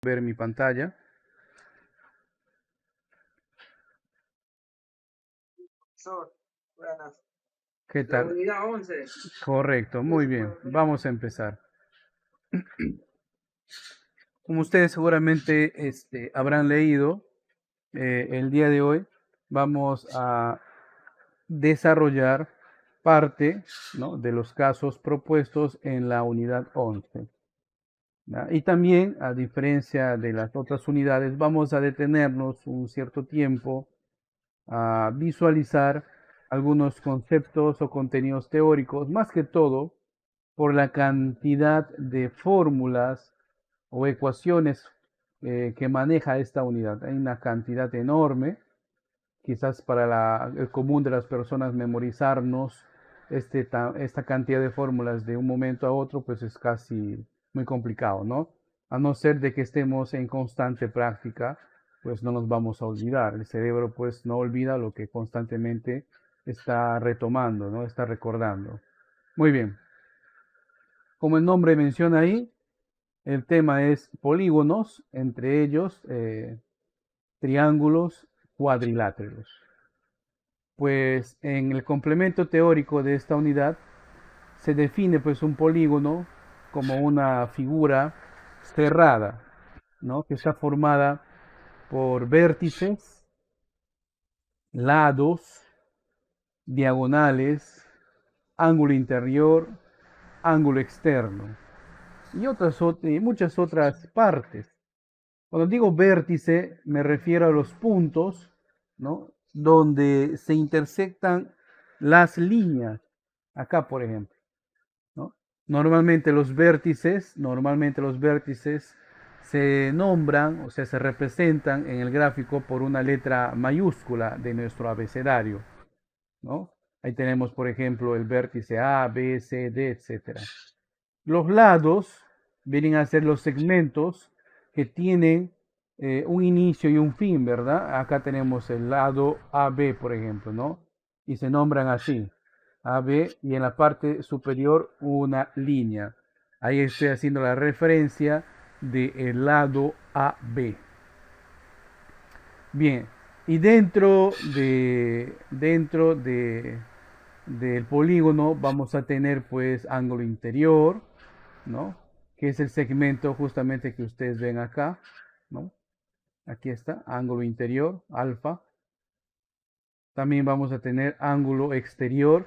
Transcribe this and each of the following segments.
Ver mi pantalla. Profesor, buenas. ¿Qué La tal? unidad 11. Correcto, muy bien. Vamos a empezar. Como ustedes seguramente habrán leído, el día de hoy vamos a desarrollar parte, ¿no?, de los casos propuestos en la unidad 11. ¿Ya? Y también, a diferencia de las otras unidades, vamos a detenernos un cierto tiempo a visualizar algunos conceptos o contenidos teóricos, más que todo por la cantidad de fórmulas o ecuaciones que maneja esta unidad. Hay una cantidad enorme, quizás para el común de las personas memorizarnos esta cantidad de fórmulas de un momento a otro, pues es casi muy complicado, ¿no? A no ser de que estemos en constante práctica, pues no nos vamos a olvidar. El cerebro pues no olvida lo que constantemente está retomando, ¿no? Está recordando. Muy bien. Como el nombre menciona ahí, el tema es polígonos, entre ellos triángulos cuadriláteros. Pues en el complemento teórico de esta unidad se define pues un polígono como una figura cerrada, ¿no?, que está formada por vértices, lados, diagonales, ángulo interior, ángulo externo y muchas otras partes. Cuando digo vértice, me refiero a los puntos, ¿no?, donde se intersectan las líneas. Acá, por ejemplo, ¿no? Normalmente los vértices se nombran, o sea, se representan en el gráfico por una letra mayúscula de nuestro abecedario, ¿no? Ahí tenemos, por ejemplo, el vértice A, B, C, D, etc. Los lados vienen a ser los segmentos que tienen un inicio y un fin, ¿verdad? Acá tenemos el lado AB, por ejemplo, ¿no? Y se nombran así, AB, y en la parte superior una línea. Ahí estoy haciendo la referencia del lado AB. Bien, y del polígono vamos a tener pues ángulo interior, ¿no?, que es el segmento justamente que ustedes ven acá, ¿no? Aquí está, ángulo interior, alfa. También vamos a tener ángulo exterior,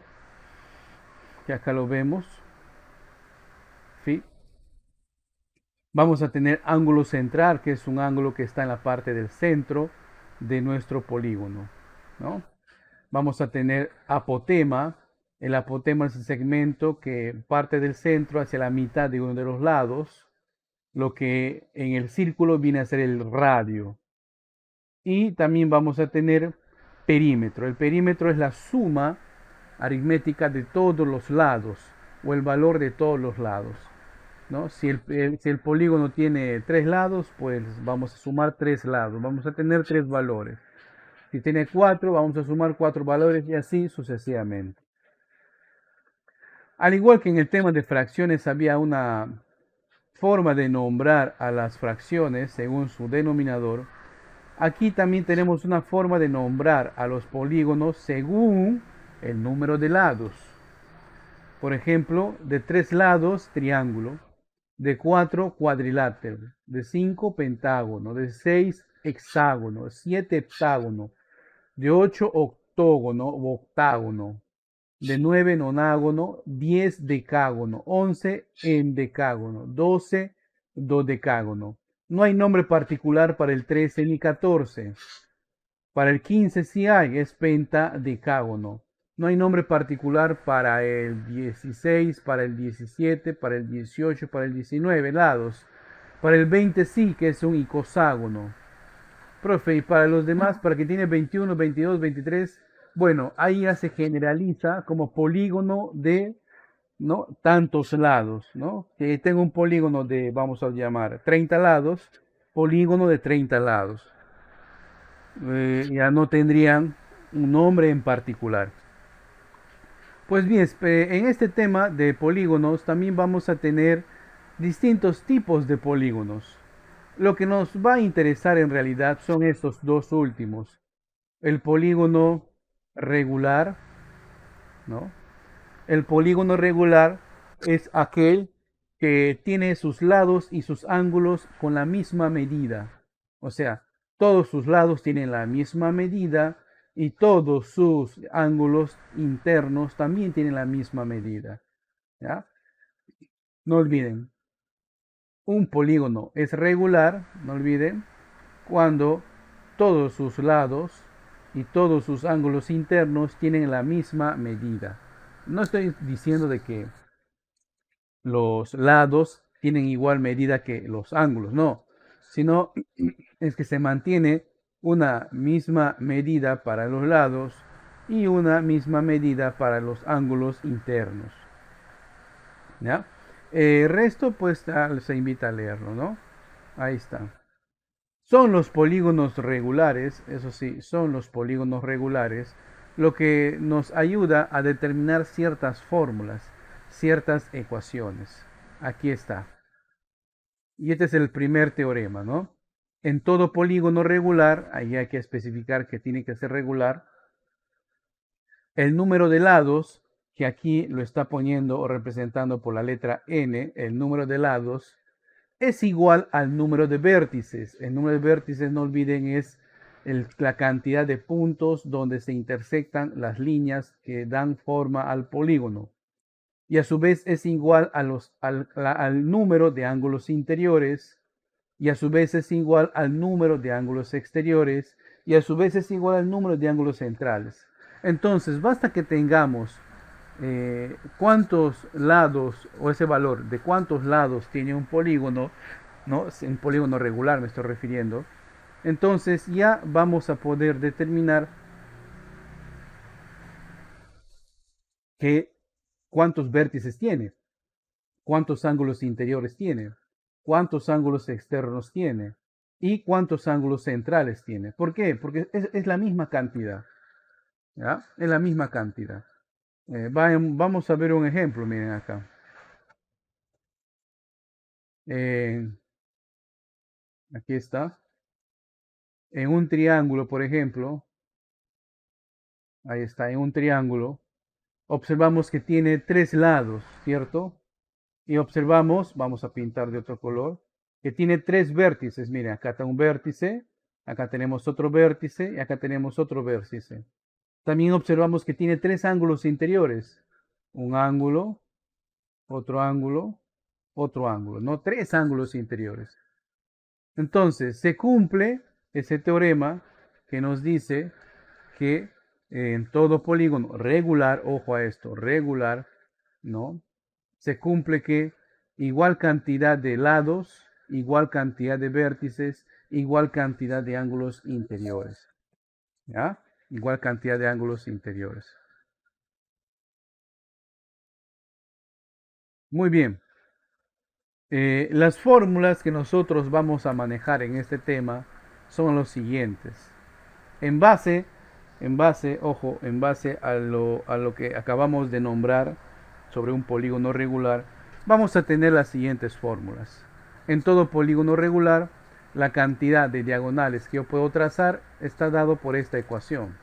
que acá lo vemos, ¿sí? Vamos a tener ángulo central, que es un ángulo que está en la parte del centro de nuestro polígono, ¿no? Vamos a tener apotema. El apotema es el segmento que parte del centro hacia la mitad de uno de los lados, lo que en el círculo viene a ser el radio. Y también vamos a tener perímetro. El perímetro es la suma aritmética de todos los lados o el valor de todos los lados, ¿no? Si el polígono tiene tres lados, pues vamos a sumar tres lados, vamos a tener tres valores. Si tiene cuatro, vamos a sumar cuatro valores y así sucesivamente. Al igual que en el tema de fracciones había una forma de nombrar a las fracciones según su denominador, aquí también tenemos una forma de nombrar a los polígonos según el número de lados. Por ejemplo, de tres lados, triángulo; de cuatro, cuadrilátero; de cinco, pentágono; de seis, hexágono; siete, heptágono; de ocho, octógono o octágono; de nueve, nonágono; 10, decágono; 11, endecágono; 12, dodecágono. No hay nombre particular para el 13 ni 14. Para el 15 sí hay, es pentadecágono. No hay nombre particular para el 16, para el 17, para el 18, para el 19 lados. Para el 20 sí, que es un icoságono. Profe, y para los demás, para que tiene 21, 22, 23, bueno, ahí ya se generaliza como polígono de, ¿no?, tantos lados, ¿no? Que tengo un polígono de, vamos a llamar, 30 lados, polígono de 30 lados. Ya no tendrían un nombre en particular. Pues bien, en este tema de polígonos también vamos a tener distintos tipos de polígonos. Lo que nos va a interesar en realidad son estos dos últimos. El polígono regular, ¿no? El polígono regular es aquel que tiene sus lados y sus ángulos con la misma medida. O sea, todos sus lados tienen la misma medida y todos sus ángulos internos también tienen la misma medida. ¿Ya? No olviden, un polígono es regular, no olviden, cuando todos sus lados y todos sus ángulos internos tienen la misma medida. No estoy diciendo de que los lados tienen igual medida que los ángulos, no, sino es que se mantiene una misma medida para los lados y una misma medida para los ángulos internos. ¿Ya? El resto pues se invita a leerlo, ¿no? Ahí está. Son los polígonos regulares, eso sí, son los polígonos regulares, lo que nos ayuda a determinar ciertas fórmulas, ciertas ecuaciones. Aquí está. Y este es el primer teorema, ¿no? En todo polígono regular, ahí hay que especificar que tiene que ser regular, el número de lados, que aquí lo está poniendo o representando por la letra n, el número de lados, es igual al número de vértices. El número de vértices, no olviden, es la cantidad de puntos donde se intersectan las líneas que dan forma al polígono. Y a su vez es igual al número de ángulos interiores, y a su vez es igual al número de ángulos exteriores, y a su vez es igual al número de ángulos centrales. Entonces, basta que tengamos cuántos lados, o ese valor de cuántos lados tiene un polígono, ¿no? Un polígono regular me estoy refiriendo. Entonces ya vamos a poder determinar que cuántos vértices tiene, cuántos ángulos interiores tiene, cuántos ángulos externos tiene y cuántos ángulos centrales tiene. ¿Por qué? Porque es la misma cantidad. ¿Ya? Es la misma cantidad. Vamos a ver un ejemplo, miren acá. Eh, Aquí está. En un triángulo, por ejemplo, ahí está, en un triángulo, observamos que tiene tres lados, ¿cierto? Y observamos, vamos a pintar de otro color, que tiene tres vértices. Miren, acá está un vértice, acá tenemos otro vértice y acá tenemos otro vértice. También observamos que tiene tres ángulos interiores. Un ángulo, otro ángulo, otro ángulo, ¿no? Tres ángulos interiores. Entonces, se cumple ese teorema que nos dice que en todo polígono regular, ojo a esto, regular, ¿no? Se cumple que igual cantidad de lados, igual cantidad de vértices, igual cantidad de ángulos interiores, ¿ya? Igual cantidad de ángulos interiores. Muy bien. Las fórmulas que nosotros vamos a manejar en este tema son los siguientes. En base, ojo, en base a lo que acabamos de nombrar sobre un polígono regular, vamos a tener las siguientes fórmulas. En todo polígono regular, la cantidad de diagonales que yo puedo trazar está dado por esta ecuación,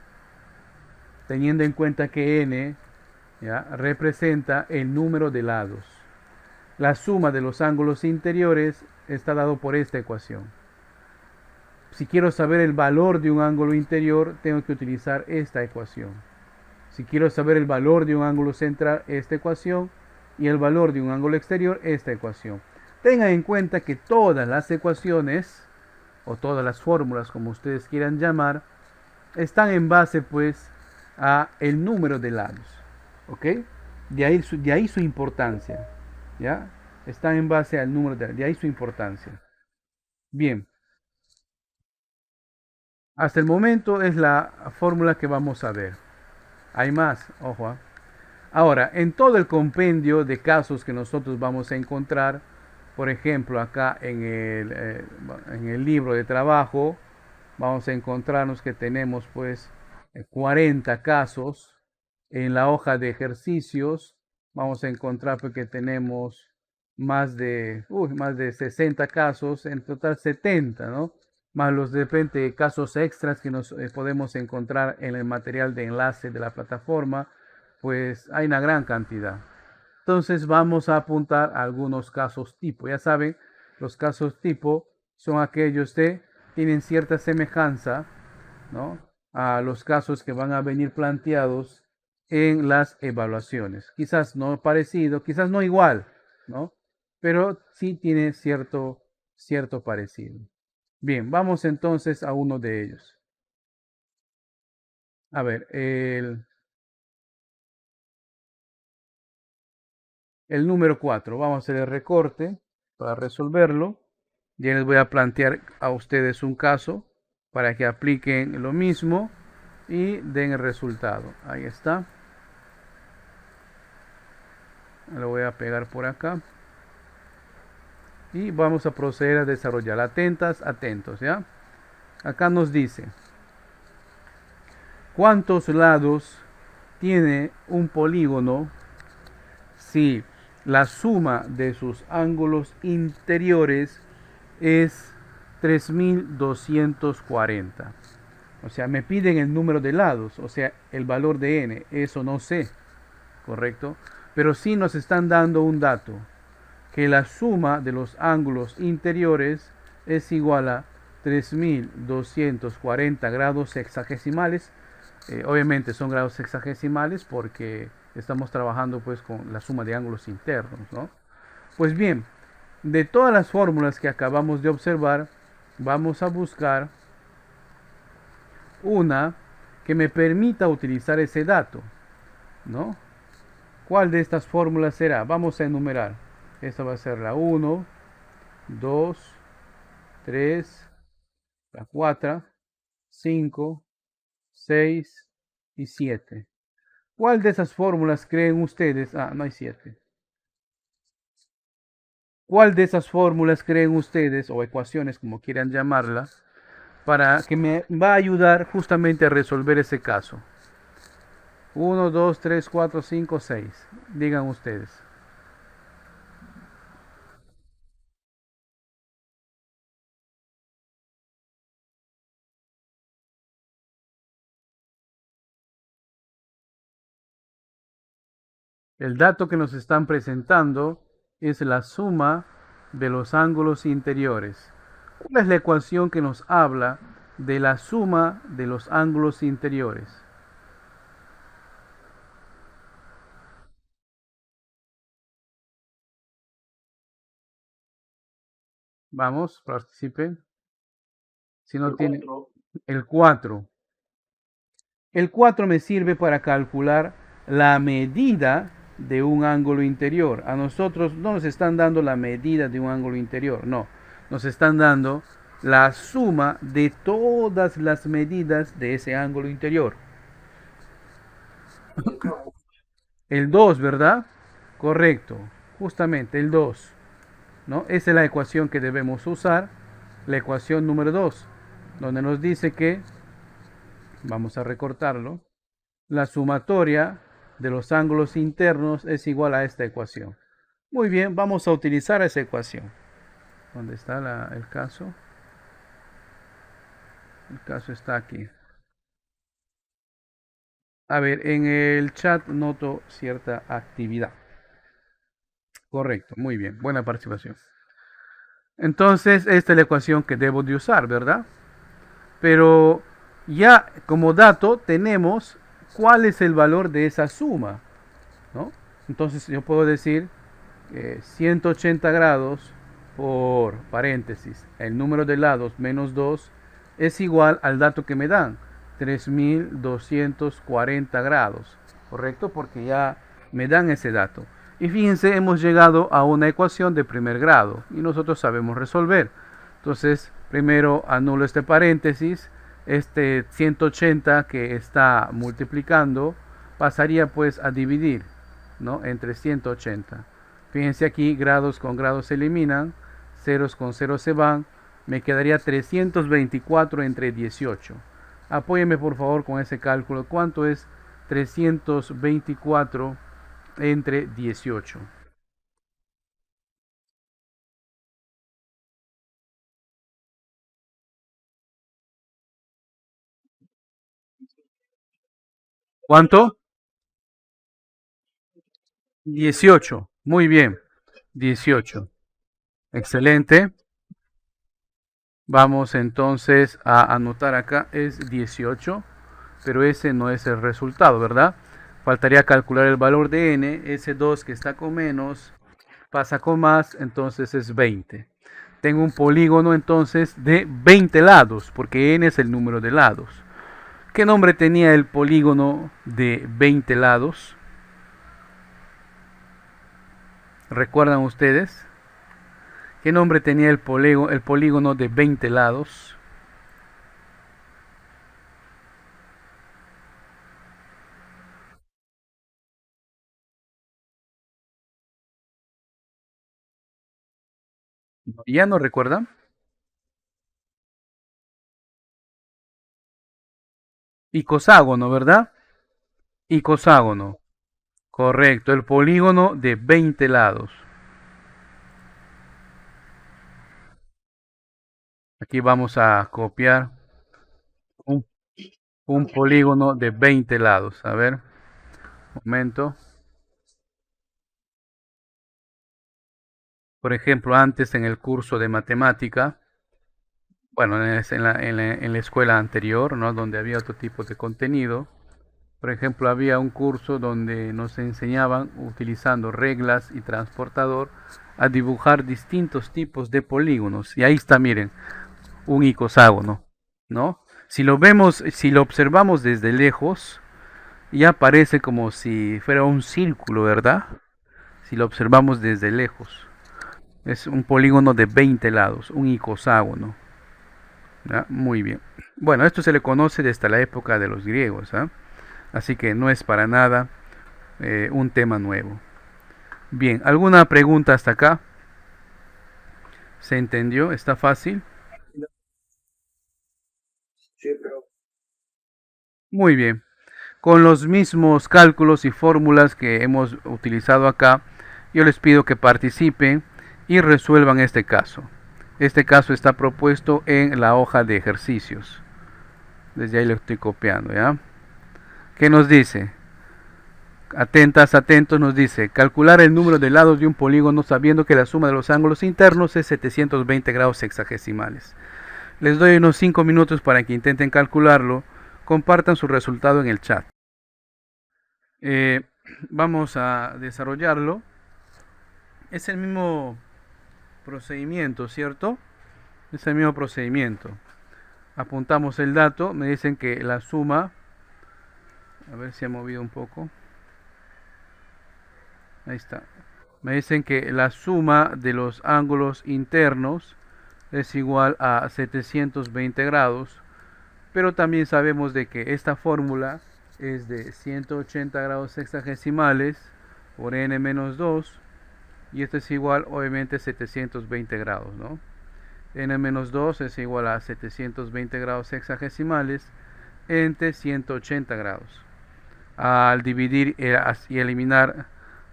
teniendo en cuenta que n, ¿ya?, representa el número de lados. La suma de los ángulos interiores está dado por esta ecuación. Si quiero saber el valor de un ángulo interior, tengo que utilizar esta ecuación. Si quiero saber el valor de un ángulo central, esta ecuación. Y el valor de un ángulo exterior, esta ecuación. Tengan en cuenta que todas las ecuaciones, o todas las fórmulas, como ustedes quieran llamar, están en base pues a el número de lados. ¿Ok? De ahí su importancia. ¿Ya? Están en base al número de ahí su importancia. Bien. Hasta el momento es la fórmula que vamos a ver. Hay más, ojo. Ahora, en todo el compendio de casos que nosotros vamos a encontrar, por ejemplo, acá en el libro de trabajo, vamos a encontrarnos que tenemos pues 40 casos. En la hoja de ejercicios vamos a encontrar pues, que tenemos más de 60 casos, en total 70, ¿no? Más los de repente casos extras que nos podemos encontrar en el material de enlace de la plataforma, pues hay una gran cantidad. Entonces vamos a apuntar a algunos casos tipo. Ya saben, los casos tipo son aquellos que tienen cierta semejanza, ¿no? A los casos que van a venir planteados en las evaluaciones. Quizás no parecido, quizás no igual, ¿no? Pero sí tiene cierto parecido. Bien, vamos entonces a uno de ellos. A ver, el número 4. Vamos a hacer el recorte para resolverlo. Ya les voy a plantear a ustedes un caso para que apliquen lo mismo y den el resultado. Ahí está. Lo voy a pegar por acá. Y vamos a proceder a desarrollar. Atentas, atentos, ¿ya? Acá nos dice, ¿cuántos lados tiene un polígono si la suma de sus ángulos interiores es 3240? O sea, me piden el número de lados, o sea, el valor de n. Eso no sé, ¿correcto? Pero sí nos están dando un dato, que la suma de los ángulos interiores es igual a 3240 grados sexagesimales. Obviamente son grados sexagesimales porque estamos trabajando pues con la suma de ángulos internos, ¿no? Pues bien, de todas las fórmulas que acabamos de observar, vamos a buscar una que me permita utilizar ese dato, ¿no? ¿Cuál de estas fórmulas será? Vamos a enumerar. Esta va a ser la 1, 2, 3, la 4, 5, 6 y 7. ¿Cuál de esas fórmulas creen ustedes? Ah, no hay 7. ¿Cuál de esas fórmulas creen ustedes, o ecuaciones como quieran llamarlas, para que me va a ayudar justamente a resolver ese caso? 1, 2, 3, 4, 5, 6. Digan ustedes. El dato que nos están presentando es la suma de los ángulos interiores. ¿Cuál es la ecuación que nos habla de la suma de los ángulos interiores? Vamos, participen. Si no tiene el 4. El 4 me sirve para calcular la medida de un ángulo interior. A nosotros no nos están dando la medida de un ángulo interior, no. Nos están dando la suma de todas las medidas de ese ángulo interior. El 2, ¿verdad? Correcto, justamente el 2, ¿no? Esa es la ecuación que debemos usar, la ecuación número 2, donde nos dice que, vamos a recortarlo, la sumatoria de los ángulos internos es igual a esta ecuación. Muy bien, vamos a utilizar esa ecuación. ¿Dónde está el caso? El caso está aquí. A ver, en el chat noto cierta actividad. Correcto, muy bien, buena participación. Entonces, esta es la ecuación que debo de usar, ¿verdad? Pero ya como dato tenemos cuál es el valor de esa suma, ¿no? Entonces yo puedo decir 180 grados por paréntesis, el número de lados menos 2 es igual al dato que me dan, 3240 grados, ¿correcto? Porque ya me dan ese dato. Y fíjense, hemos llegado a una ecuación de primer grado y nosotros sabemos resolver. Entonces, primero anulo este paréntesis, este 180 que está multiplicando pasaría pues a dividir, ¿no? Entre 180. Fíjense aquí, grados con grados se eliminan, ceros con ceros se van, me quedaría 324 entre 18. Apóyeme por favor con ese cálculo. ¿Cuánto es 324 entre 18? ¿Cuánto? 18. Muy bien. 18. Excelente. Vamos entonces a anotar acá. Es 18. Pero ese no es el resultado, ¿verdad? Faltaría calcular el valor de n. Ese 2 que está con menos pasa con más. Entonces es 20. Tengo un polígono entonces de 20 lados. Porque n es el número de lados. ¿Qué nombre tenía el polígono de 20 lados? ¿Recuerdan ustedes? ¿Qué nombre tenía el polígono de 20 lados? ¿Ya no recuerdan? Icoságono, ¿verdad? Icoságono. Correcto, el polígono de 20 lados. Aquí vamos a copiar un, un polígono de 20 lados. A ver, un momento. Por ejemplo, antes en el curso de matemática, bueno, en la escuela anterior, ¿no? Donde había otro tipo de contenido. Por ejemplo, había un curso donde nos enseñaban, utilizando reglas y transportador, a dibujar distintos tipos de polígonos. Y ahí está, miren, un icoságono, ¿no? Si lo vemos, si lo observamos desde lejos, ya parece como si fuera un círculo, ¿verdad? Si lo observamos desde lejos. Es un polígono de 20 lados, un icoságono. ¿Ya? Muy bien. Bueno, esto se le conoce desde la época de los griegos, ¿eh? Así que no es para nada un tema nuevo. Bien, ¿alguna pregunta hasta acá? ¿Se entendió? ¿Está fácil? Sí, pero Muy bien. Con los mismos cálculos y fórmulas que hemos utilizado acá, yo les pido que participen y resuelvan este caso. Este caso está propuesto en la hoja de ejercicios. Desde ahí lo estoy copiando, ¿ya? ¿Qué nos dice? Atentas, atentos, nos dice, calcular el número de lados de un polígono sabiendo que la suma de los ángulos internos es 720 grados sexagesimales. Les doy unos 5 minutos para que intenten calcularlo. Compartan su resultado en el chat. Eh, Vamos a desarrollarlo. Es el mismo procedimiento, ¿cierto? Es el mismo procedimiento. Apuntamos el dato, me dicen que la suma, a ver si ha movido un poco. Ahí está. Me dicen que la suma de los ángulos internos es igual a 720 grados, pero también sabemos de que esta fórmula es de 180 grados sexagesimales por n menos 2, y esto es igual obviamente a 720 grados, ¿no? N menos 2 es igual a 720 grados sexagesimales entre 180 grados. Al dividir y eliminar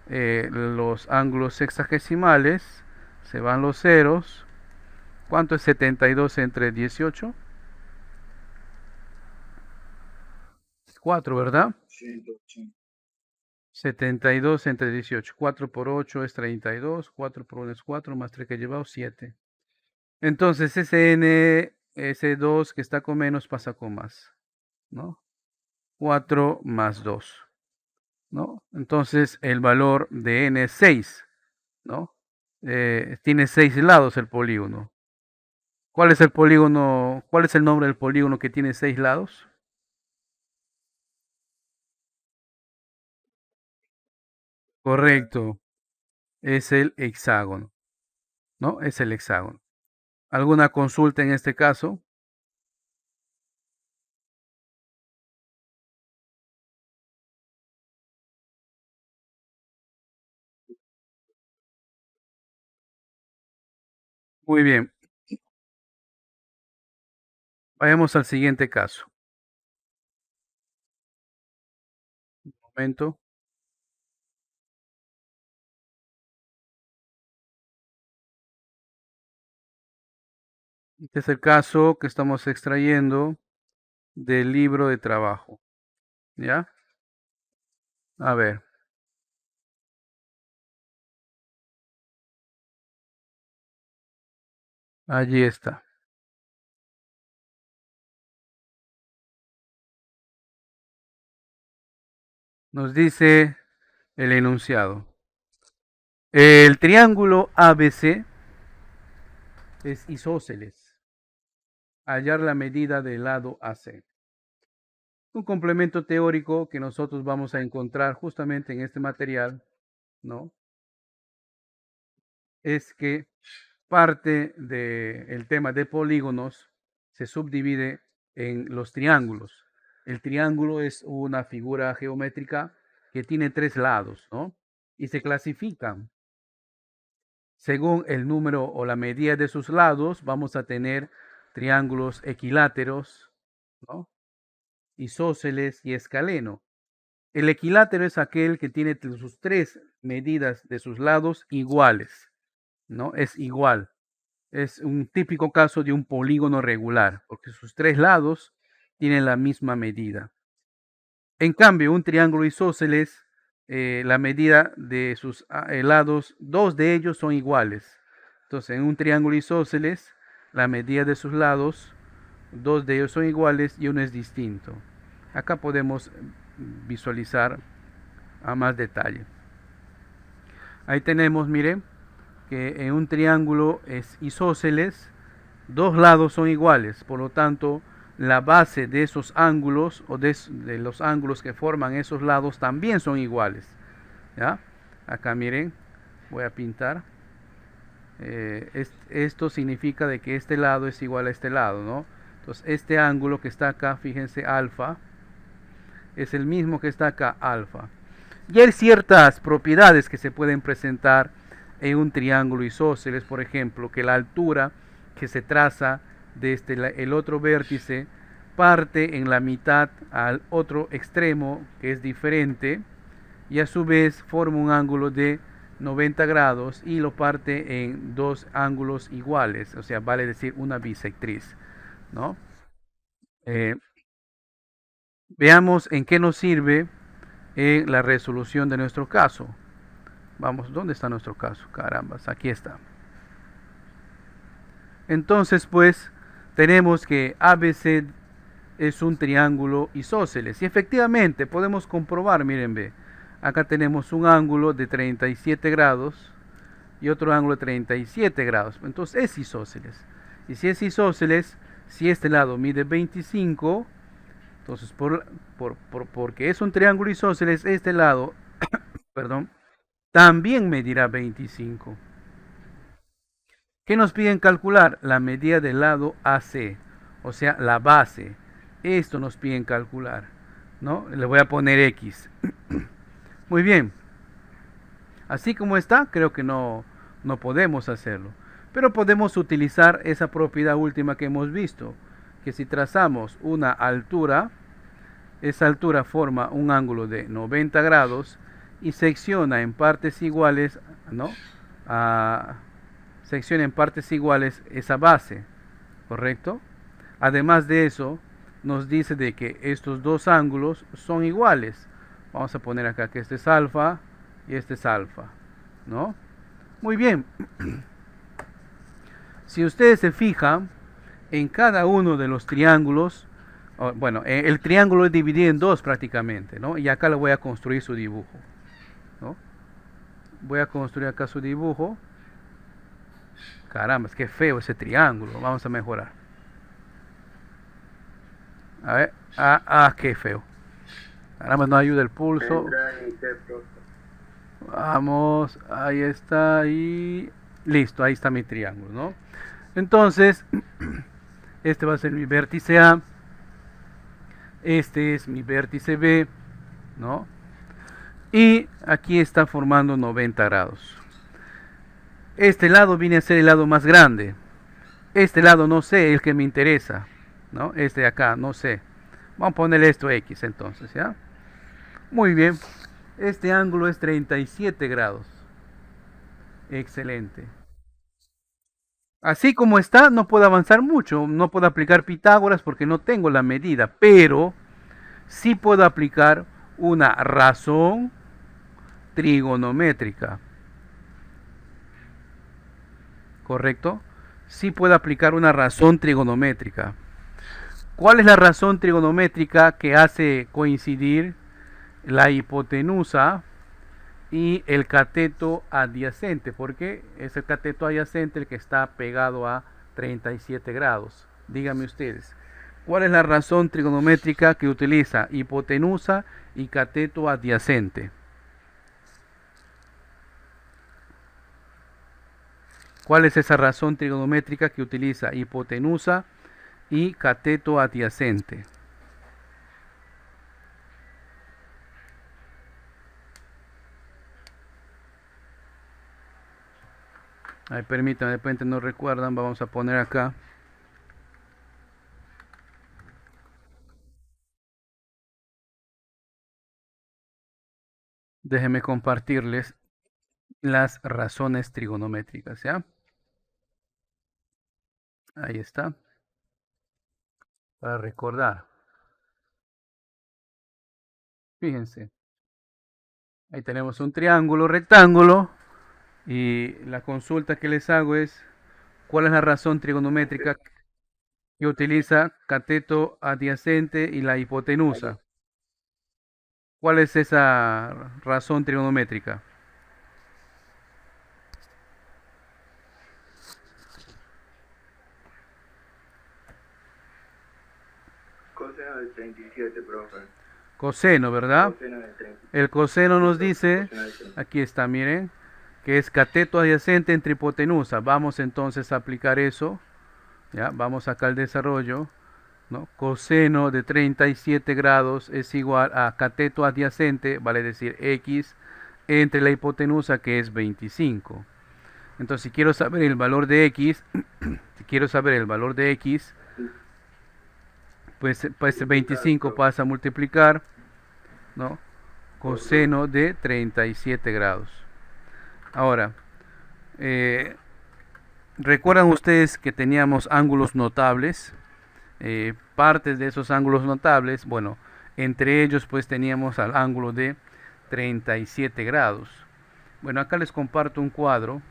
los ángulos sexagesimales, se van los ceros. ¿Cuánto es 72 entre 18? 4, ¿verdad? 180. 72 entre 18. 4 por 8 es 32. 4 por 1 es 4. Más 3 que he llevado, 7. Entonces ese n, ese 2 que está con menos pasa con más, ¿no? 4 más 2, ¿no? Entonces el valor de n es 6, ¿no? Tiene 6 lados el polígono. ¿Cuál es el polígono? ¿Cuál es el nombre del polígono que tiene 6 lados? Correcto, es el hexágono, ¿no? Es el hexágono. ¿Alguna consulta en este caso? Muy bien, vayamos al siguiente caso. Un momento. Este es el caso que estamos extrayendo del libro de trabajo, ¿ya? A ver. Allí está. Nos dice el enunciado. El triángulo ABC es isósceles. Hallar la medida del lado AC. Un complemento teórico que nosotros vamos a encontrar justamente en este material, ¿no? Es que parte del tema de polígonos se subdivide en los triángulos. El triángulo es una figura geométrica que tiene tres lados, ¿no? Y se clasifican según el número o la medida de sus lados. Vamos a tener triángulos equiláteros, ¿no? Isósceles y escaleno. El equilátero es aquel que tiene sus tres medidas de sus lados iguales, ¿no? Es igual. Es un típico caso de un polígono regular, porque sus tres lados tienen la misma medida. En cambio, un triángulo isósceles, la medida de sus lados, dos de ellos son iguales. Entonces, en un triángulo isósceles, la medida de sus lados, dos de ellos son iguales y uno es distinto. Acá podemos visualizar a más detalle. Ahí tenemos, miren, que en un triángulo es isósceles, dos lados son iguales, por lo tanto, la base de esos ángulos o de los ángulos que forman esos lados también son iguales. ¿Ya? Acá miren, voy a pintar. Esto significa de que este lado es igual a este lado, ¿no? Entonces, este ángulo que está acá, fíjense, alfa, es el mismo que está acá, alfa. Y hay ciertas propiedades que se pueden presentar en un triángulo isósceles, por ejemplo, que la altura que se traza desde el otro vértice parte en la mitad al otro extremo, que es diferente, y a su vez forma un ángulo de 90 grados y lo parte en dos ángulos iguales, o sea, vale decir una bisectriz, ¿no? Eh, Veamos en qué nos sirve en la resolución de nuestro caso. Vamos, ¿dónde está nuestro caso? Carambas, aquí está. Entonces, pues, tenemos que ABC es un triángulo isósceles. Y efectivamente, podemos comprobar, miren, ve, acá tenemos un ángulo de 37 grados y otro ángulo de 37 grados. Entonces, es isósceles. Y si es isósceles, si este lado mide 25, entonces, porque es un triángulo isósceles, este lado, perdón, también medirá 25. ¿Qué nos piden calcular? La medida del lado AC, o sea, la base. Esto nos piden calcular, ¿no? Le voy a poner X. Muy bien. Así como está, creo que no podemos hacerlo. Pero podemos utilizar esa propiedad última que hemos visto, que si trazamos una altura, esa altura forma un ángulo de 90 grados y secciona en partes iguales, ¿no? Secciona en partes iguales esa base, ¿correcto? Además de eso, nos dice de que estos dos ángulos son iguales. Vamos a poner acá que este es alfa y este es alfa, ¿no? Muy bien. Si ustedes se fijan, en cada uno de los triángulos, bueno, el triángulo es dividido en dos prácticamente, ¿no? Y acá le voy a construir su dibujo, ¿no? Voy a construir acá su dibujo. Caramba, es que feo ese triángulo. Vamos a mejorar. A ver. Qué feo. Caramba, no ayuda el pulso. Vamos, ahí está. Y listo, ahí está mi triángulo, ¿no? Entonces, este va a ser mi vértice A. Este es mi vértice B, ¿no? Y aquí está formando 90 grados. Este lado viene a ser el lado más grande. Este lado no sé, el que me interesa, ¿no? Este de acá, no sé. Vamos a ponerle esto X entonces, ¿ya? Muy bien. Este ángulo es 37 grados. Excelente. Así como está, no puedo avanzar mucho. No puedo aplicar Pitágoras porque no tengo la medida. Pero sí puedo aplicar una razón trigonométrica. ¿Correcto? Sí puede aplicar una razón trigonométrica. ¿Cuál es la razón trigonométrica que hace coincidir la hipotenusa y el cateto adyacente? Porque es el cateto adyacente el que está pegado a 37 grados. Díganme ustedes, ¿cuál es la razón trigonométrica que utiliza hipotenusa y cateto adyacente? ¿Cuál es esa razón trigonométrica que utiliza hipotenusa y cateto adyacente? Ay, permítanme, de repente no recuerdan, vamos a poner acá. Déjenme compartirles las razones trigonométricas, ¿ya? Ahí está, para recordar. Fíjense, ahí tenemos un triángulo rectángulo y la consulta que les hago es, ¿cuál es la razón trigonométrica que utiliza cateto adyacente y la hipotenusa? ¿Cuál es esa razón trigonométrica? Coseno de 37, profe. Coseno, ¿verdad? Coseno de 30. El coseno nos dice, Coseno de 30. aquí está, miren, que es cateto adyacente entre hipotenusa. Vamos entonces a aplicar eso. Ya, vamos acá al desarrollo, ¿no? Coseno de 37 grados es igual a cateto adyacente, vale decir x, entre la hipotenusa que es 25. Entonces, si quiero saber el valor de x, si quiero saber el valor de x, pues 25 pasa a multiplicar, ¿no? Coseno de 37 grados. Ahora, ¿recuerdan ustedes que teníamos ángulos notables? Partes de esos ángulos notables, bueno, entre ellos pues teníamos al ángulo de 37 grados. Bueno, acá les comparto un cuadro,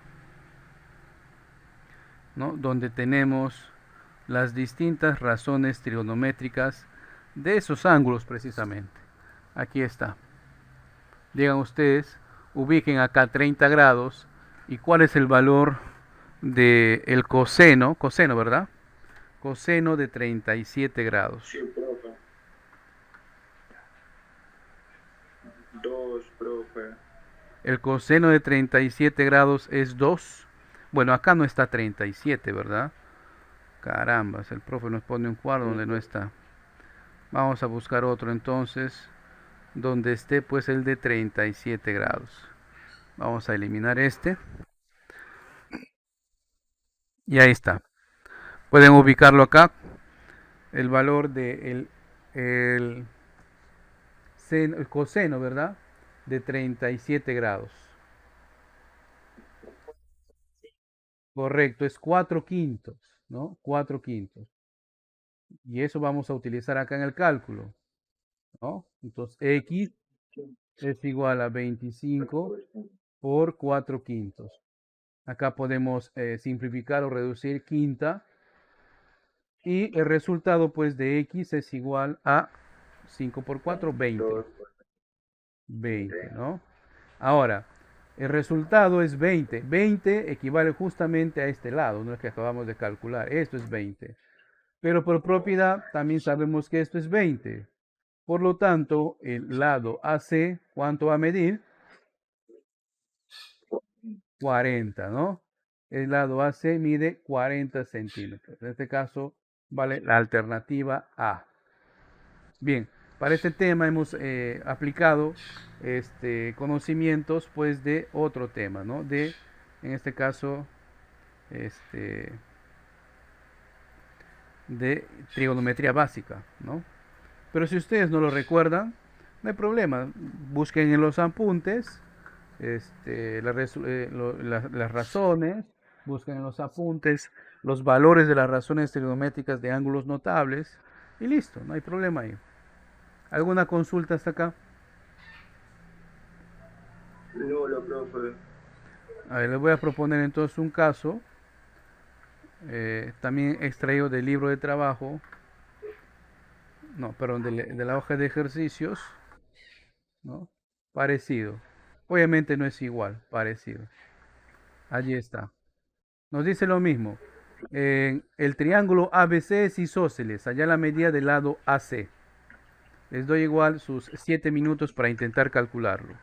¿no? Donde tenemos las distintas razones trigonométricas de esos ángulos precisamente. Aquí está. Digan ustedes, ubiquen acá 30 grados y cuál es el valor del coseno, ¿verdad? Coseno de 37 grados. Sí, profe. 2, profe. El coseno de 37 grados es 2. Bueno, acá no está 37, ¿verdad? Caramba, el profe nos pone un cuadro donde no está. Vamos a buscar otro entonces, donde esté pues el de 37 grados. Vamos a eliminar este. Y ahí está. Pueden ubicarlo acá. El valor de el coseno, ¿verdad? De 37 grados. Correcto, es 4 quintos, ¿no? 4 quintos. Y eso vamos a utilizar acá en el cálculo, ¿no? Entonces, x es igual a 25 por 4 quintos. Acá podemos simplificar o reducir quinta. Y el resultado, pues, de x es igual a 5 por 4, 20. 20, ¿no? Ahora, el resultado es 20. 20 equivale justamente a este lado, ¿no? Es que acabamos de calcular. Esto es 20. Pero por propiedad también sabemos que esto es 20. Por lo tanto, el lado AC, ¿cuánto va a medir? 40, ¿no? El lado AC mide 40 centímetros. En este caso, vale la alternativa A. Bien, para este tema hemos aplicado conocimientos pues de otro tema, ¿no? En este caso, de trigonometría básica, ¿no? Pero si ustedes no lo recuerdan, no hay problema. Busquen en los apuntes las razones, busquen en los apuntes los valores de las razones trigonométricas de ángulos notables y listo, no hay problema ahí. ¿Alguna consulta hasta acá? solo, profe. A ver, les voy a proponer entonces un caso, también extraído del libro de trabajo, no, perdón, de la hoja de ejercicios, ¿no? Parecido. Obviamente no es igual, parecido. Allí está. Nos dice lo mismo. En el triángulo ABC es isósceles, allá la medida del lado AC. Les doy igual sus 7 minutos para intentar calcularlo.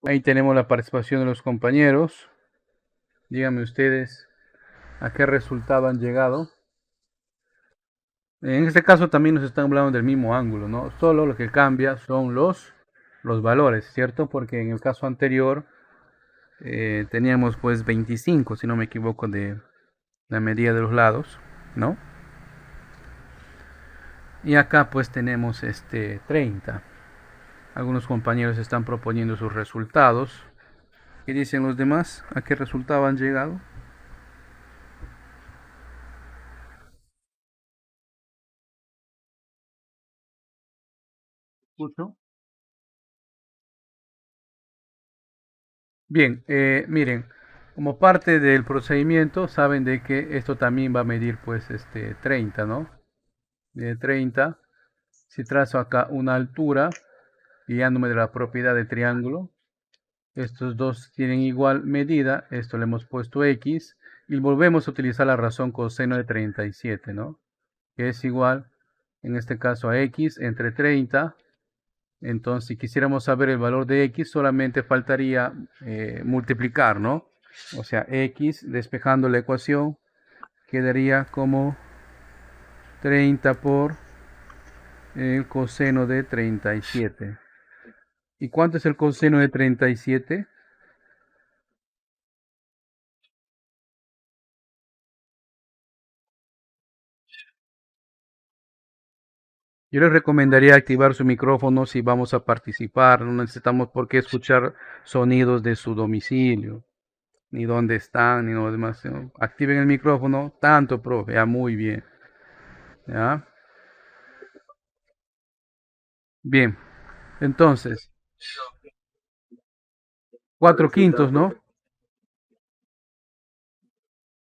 Ahí tenemos la participación de los compañeros. Díganme ustedes a qué resultado han llegado. En este caso también nos están hablando del mismo ángulo, ¿no? Solo lo que cambia son los valores, ¿cierto? Porque en el caso anterior teníamos pues 25, si no me equivoco, de la medida de los lados, ¿no? Y acá pues tenemos 30. Algunos compañeros están proponiendo sus resultados. ¿Qué dicen los demás? ¿A qué resultado han llegado? ¿Escucho? Bien, miren, como parte del procedimiento, saben de que esto también va a medir pues 30, ¿no? De 30. Si trazo acá una altura, guiándome de la propiedad de triángulo, estos dos tienen igual medida, esto le hemos puesto x, y volvemos a utilizar la razón coseno de 37, ¿no? Que es igual, en este caso, a x entre 30. Entonces, si quisiéramos saber el valor de x, solamente faltaría multiplicar, ¿no? O sea, x, despejando la ecuación, quedaría como 30 por el coseno de 37. ¿Y cuánto es el coseno de 37? Yo les recomendaría activar su micrófono si vamos a participar. No necesitamos por qué escuchar sonidos de su domicilio, ni dónde están, ni lo demás, ¿no? Activen el micrófono, tanto, profe, ya muy bien. ¿Ya? Bien, entonces, 4 quintos, ¿no?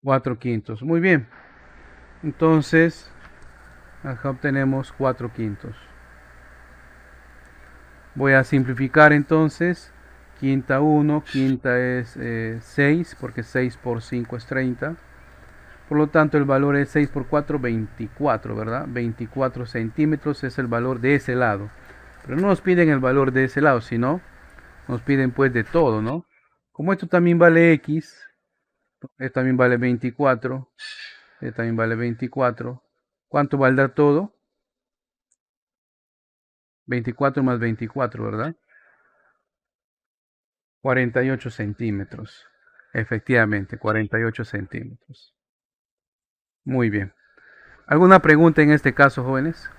4 quintos, muy bien. Entonces, acá obtenemos 4 quintos. Voy a simplificar entonces. Quinta 1, quinta es 6, porque 6 por 5 es 30. Por lo tanto, el valor es 6 por 4, 24, ¿verdad? 24 centímetros es el valor de ese lado. Pero no nos piden el valor de ese lado, sino nos piden pues de todo, ¿no? Como esto también vale x, esto también vale 24, esto también vale 24. ¿Cuánto valdrá todo? 24 más 24, ¿verdad? 48 centímetros. Efectivamente, 48 centímetros. Muy bien. ¿Alguna pregunta en este caso, jóvenes?